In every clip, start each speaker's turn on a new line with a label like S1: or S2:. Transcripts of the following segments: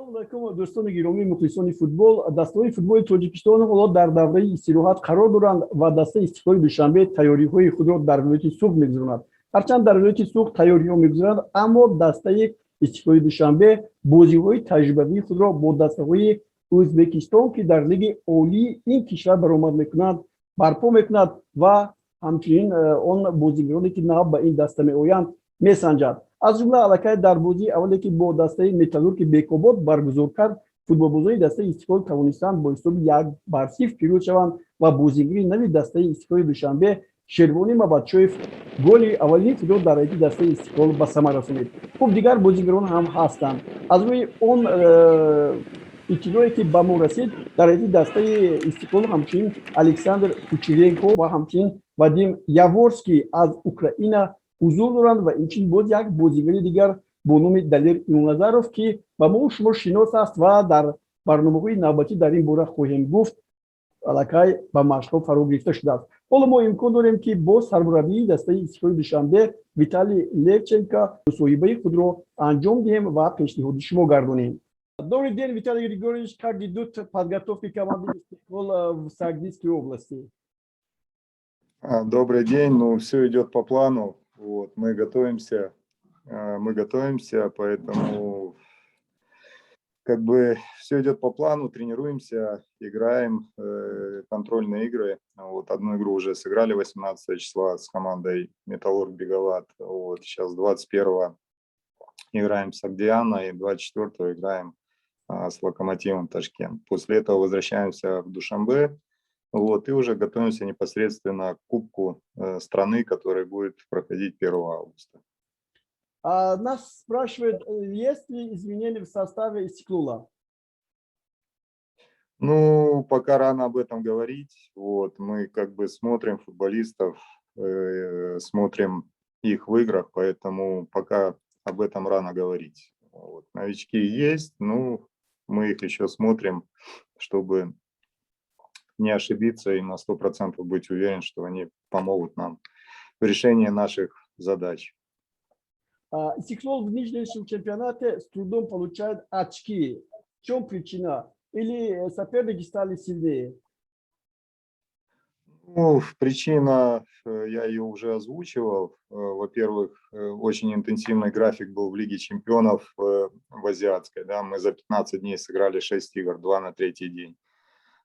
S1: Ассалому алайкум, дӯстони гиромӣ, мухлисони футбол. Дастаҳои футболи Тоҷикистон ҳоло дар давраи истироҳат қарор доранд ва дастаи Истиқлоли Душанбе тайёриҳои худро дар вилояти Суғ мегузаронад. Ҳарчанд дар вилояти Суғ тайёриҳо мегузаранд, аммо дастаи Истиқлоли Душанбе бозиҳои таҷрибавии худро бо дастаҳои Ӯзбекистон, ки дар лиги олии ин кишвар баромад мекунанд, барпо мекунад ва ҳамчунин он бозигароне, ки нав ба ин даста меоянд, месанҷад. Аз ҷумла аллакай дар бозии аввале, ки бо дастаи Металлурги Бекобод баргузор кард, футболбозони дастаи Истиқлол тавонистанд бо ҳисоби 1-0 пирӯз шаванд ва бозигари нави дастаи Истиқлоли Душанбе Шервони Мабадшоев голи аввалини худро дар айди дастаи Истиқлол ба самар расонид. Хуб, дигар бозигарон ҳам ҳастанд. Аз рӯи он иттилое, ки ба мо расид, дар айди дастаи Истиқлол ҳамчунин Александр Кучеренко ва ҳамчунин Вадим Яворский аз Украина ҳузур доранд ва инчунин боз як бозигари дигар бо номи Далер Юназаров, ки ба мо шумо шинос аст ва дар барномаҳои навбатӣ дар ин бора хоҳем гуфт, аллакай ба машқҳо фаро гирифта шудааст. Ҳоло мо имкон дорем, ки бо сармураббии дастаи Истиқлоли Душанбе Виталий Левченко мусоҳибаи худро анҷом диҳем ва пешниҳоди шумо гардонем. Добрый день, Виталий Григорьевич. Как идут подготовки команды Истиқлол в Сагдийской области?
S2: Добрый день. Ну, все идет по плану. Вот, мы готовимся, поэтому как бы все идет по плану, тренируемся, играем контрольные игры. Вот, одну игру уже сыграли 18 числа с командой Металлург Беговат. Вот, сейчас 21-го играем с Агдиана и 24-го играем с Локомотивом Ташкент. После этого возвращаемся в Душанбе. Вот, и уже готовимся непосредственно к Кубку страны, который будет проходить 1 августа.
S1: Нас спрашивают, есть ли изменения в составе Истиқлола?
S2: Ну, пока рано об этом говорить. Вот, мы как бы смотрим футболистов, смотрим их в играх, поэтому пока об этом рано говорить. Вот, новички есть, ну, мы их еще смотрим, чтобы не ошибиться и на 100% быть уверен, что они помогут нам в решении наших задач.
S1: Истиқлол в нынешнем чемпионате с трудом получает очки. В чем причина? Или соперники стали сильнее?
S2: Ну, причина, я ее уже озвучивал. Во-первых, очень интенсивный график был в Лиге чемпионов в Азиатской. Да? Мы за 15 дней сыграли 6 игр, 2 на третий день.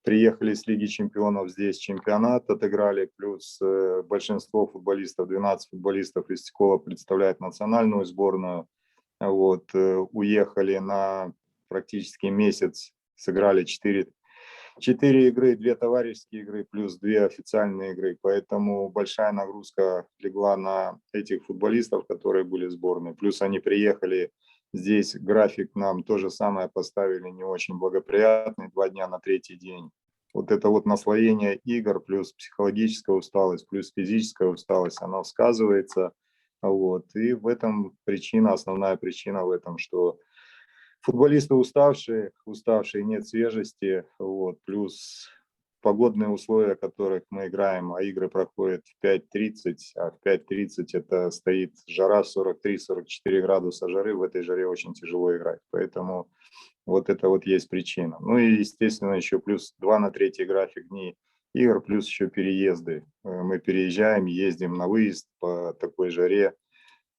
S2: Приехали с Лиги чемпионов, здесь чемпионат отыграли, плюс большинство футболистов, 12 футболистов из Истиқлола представляют национальную сборную. Вот, уехали на практически месяц, сыграли 4 игры, 2 товарищеские игры, плюс 2 официальные игры. Поэтому большая нагрузка легла на этих футболистов, которые были в сборной. Плюс они приехали. Здесь график нам то же самое поставили, не очень благоприятный, 2 дня на третий день. Вот это вот наслоение игр, плюс психологическая усталость, плюс физическая усталость, она сказывается. Вот. И в этом причина, основная причина в этом, что футболисты уставшие, нет свежести, вот. Плюс погодные условия, в которых мы играем, а игры проходят в 5:30, а в 5:30 это стоит жара 43-44 градуса жары, в этой жаре очень тяжело играть, поэтому вот это вот есть причина. Ну и естественно еще плюс 2 на третий график дней игр, плюс еще переезды. Мы переезжаем, ездим на выезд по такой жаре.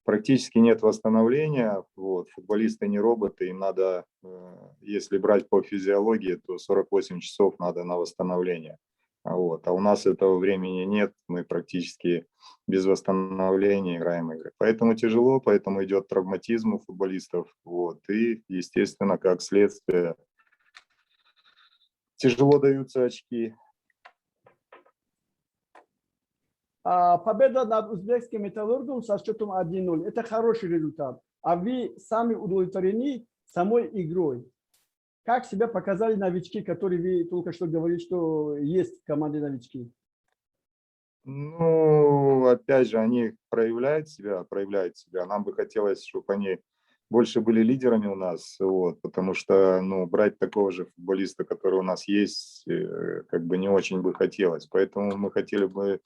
S2: Практически нет восстановления, вот, футболисты не роботы, им надо, если брать по физиологии, то 48 часов надо на восстановление. Вот. А у нас этого времени нет, мы практически без восстановления играем игры. Поэтому тяжело, поэтому идет травматизм у футболистов. Вот. И, естественно, как следствие, тяжело даются очки.
S1: Победа над узбекским Металлургом со счетом 1-0. Это хороший результат. А вы сами удовлетворены самой игрой? Как себя показали новички, которые вы только что говорили, что есть в команде новички?
S2: Ну, опять же, они проявляют себя. Нам бы хотелось, чтобы они больше были лидерами у нас, вот, потому что, ну, брать такого же футболиста, который у нас есть, как бы не очень бы хотелось. Поэтому мы хотели бы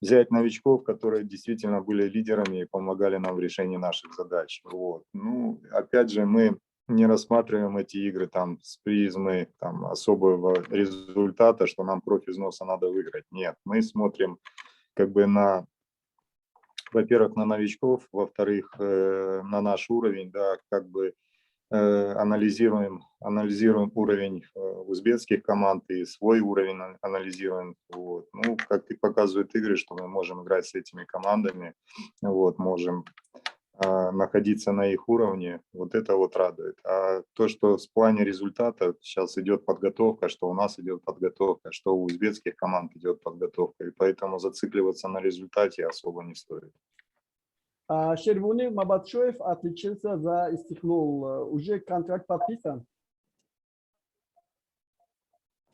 S2: взять новичков, которые действительно были лидерами и помогали нам в решении наших задач. Вот. Ну, опять же, мы не рассматриваем эти игры там с призмой там особого результата, что нам кровь из носа надо выиграть. Нет, мы смотрим как бы на, во-первых, на новичков, во-вторых, на наш уровень, да, как бы анализируем уровень узбекских команд и свой уровень анализируем. Вот. Ну, как и показывают игры, что мы можем играть с этими командами, вот, можем находиться на их уровне, вот это вот радует. А то, что в плане результата сейчас идет подготовка, что у нас идет подготовка, что у узбекских команд идет подготовка, и поэтому зацикливаться на результате особо не стоит.
S1: Шервони Мабатшоев отличился за Истиклол. Уже контракт подписан?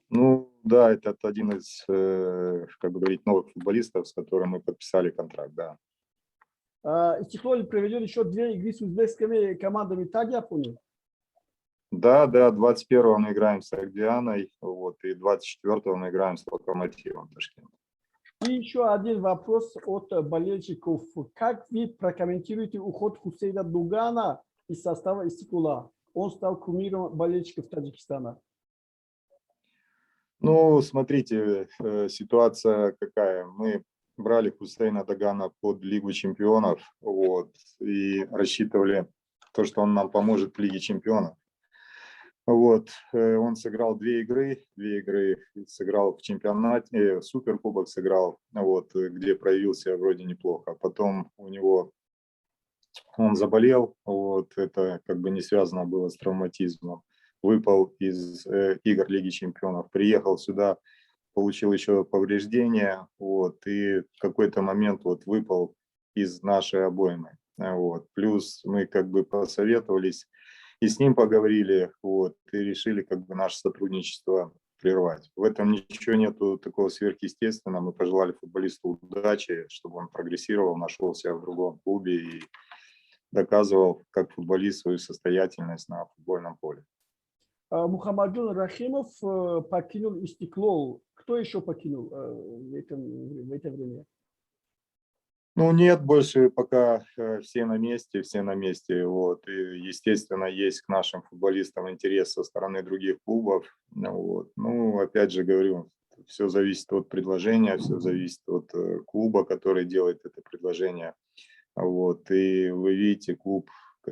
S2: Ну, да, это один из, как бы говорить, новых футболистов, с которым мы подписали контракт, да.
S1: Истиклол проведет еще 2 игры с узбекскими командами. Так я понял?
S2: Да, 21-го мы играем с Агдианой, вот, и 24-го мы играем с Локомотивом Ташкент.
S1: И еще один вопрос от болельщиков. Как вы прокомментируете уход Хусейна Дугана из состава Истиклола? Он стал кумиром болельщиков Таджикистана.
S2: Ну, смотрите, ситуация какая. Мы брали Хусейна Дагана под Лигу чемпионов, вот, и рассчитывали то, что он нам поможет в Лиге чемпионов. Вот, он сыграл 2 игры сыграл в чемпионате, Суперкубок сыграл, вот, где проявился вроде неплохо. Потом он заболел, вот, это как бы не связано было с травматизмом. Выпал из игр Лиги чемпионов, приехал сюда, получил еще повреждения, вот, и в какой-то момент вот выпал из нашей обоймы. Вот. Плюс мы как бы посоветовались и с ним поговорили, вот, и решили как бы наше сотрудничество прервать. В этом ничего нету такого сверхъестественного. Мы пожелали футболисту удачи, чтобы он прогрессировал, нашел себя в другом клубе и доказывал как футболист свою состоятельность на футбольном поле.
S1: Мухаммаджон Рахимов покинул Истиклол. Кто еще покинул в это время?
S2: Ну, нет, больше пока все на месте, вот, и, естественно, есть к нашим футболистам интерес со стороны других клубов, вот, ну, опять же говорю, все зависит от предложения, все зависит от клуба, который делает это предложение, вот, и вы видите, клуб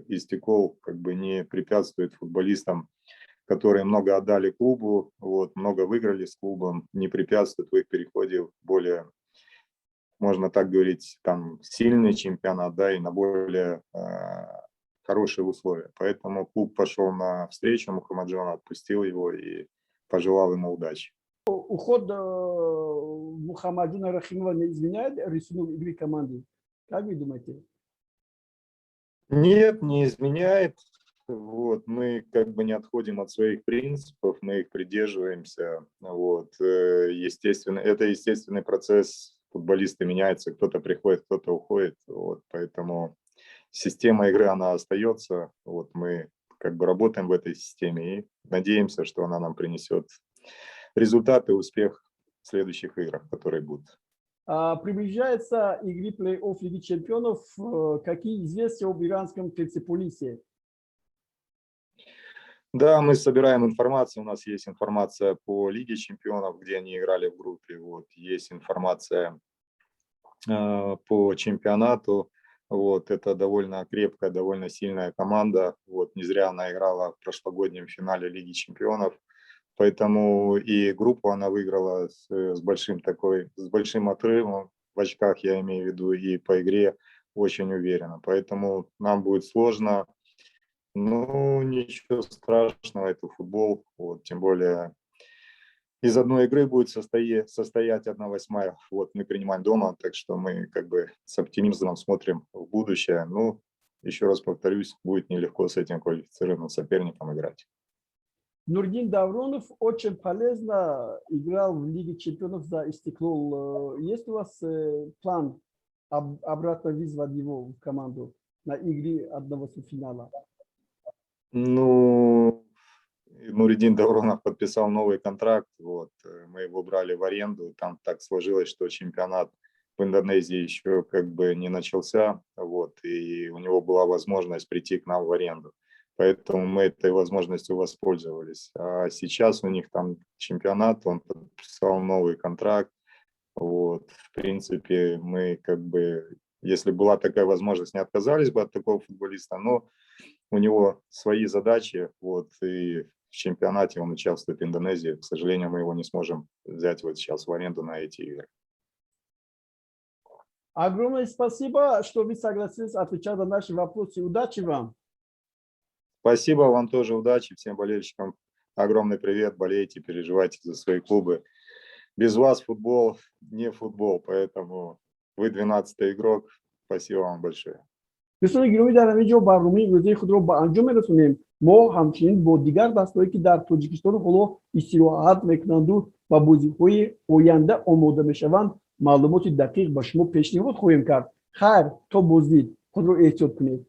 S2: Истикол как бы не препятствует футболистам, которые много отдали клубу, вот, много выиграли с клубом, не препятствует в их переходе в более, можно так говорить, там сильный чемпионат, да, и на более хорошие условия. Поэтому клуб пошел на встречу Мухаммаджона, отпустил его и пожелал ему удачи.
S1: Уход Мухаммаджона Рахимова не изменяет рисунок игры команды? Как вы думаете?
S2: Нет, не изменяет. Вот, мы как бы не отходим от своих принципов, мы их придерживаемся. Вот, естественно, это естественный процесс. Футболисты меняются, кто-то приходит, кто-то уходит. Вот, поэтому система игры, она остается. Вот, мы как бы работаем в этой системе и надеемся, что она нам принесет результаты и успех в следующих играх, которые будут.
S1: Приближается игры плей-офф Лиги чемпионов. Какие известия об иранском Персеполисе?
S2: Да, мы собираем информацию. У нас есть информация по Лиге чемпионов, где они играли в группе. Вот, есть информация по чемпионату. Вот, это довольно крепкая, довольно сильная команда. Вот, не зря она играла в прошлогоднем финале Лиги чемпионов. Поэтому и группу она выиграла с большим отрывом. В очках я имею в виду, и по игре очень уверенно. Поэтому нам будет сложно. Ну, ничего страшного, это футбол. Вот, тем более из одной игры будет состоять 1/8. Вот, мы принимаем дома, так что мы как бы с оптимизмом смотрим в будущее. Ну, еще раз повторюсь, будет нелегко с этим квалифицированным соперником играть.
S1: Нурдин Давронов очень полезно играл в Лиге чемпионов за Истиклол. Есть у вас план обратно вызвать его в команду на игре 1/8?
S2: Ну, Нуридин Давронов подписал новый контракт, вот, мы его брали в аренду, там так сложилось, что чемпионат в Индонезии еще как бы не начался, вот, и у него была возможность прийти к нам в аренду. поэтому мы этой возможностью воспользовались. А сейчас у них там чемпионат, он подписал новый контракт. Вот, в принципе, мы как бы, если была такая возможность, не отказались бы от такого футболиста, но у него свои задачи, вот, и в чемпионате он участвует в Индонезии. К сожалению, мы его не сможем взять вот сейчас в аренду на эти игры.
S1: Огромное спасибо, что вы согласились отвечать на наши вопросы. Удачи вам.
S2: Спасибо вам тоже, удачи, всем болельщикам огромный привет, болейте, переживайте за свои клубы. Без вас футбол не футбол, поэтому вы 12-й игрок. Спасибо вам большое.
S1: دوستان گرامی در همینجا برنامه امروزی خود را به انجام میرسونیم. ما همچنین با دیگر بحث‌هایی که در تاجیکستان حالا استراحت میکنند و بازی‌های آینده آماده میشوند معلومات دقیق به شما پیشنهاد خواهیم کرد. خیر تا بازدید خود را احتیاط کنید.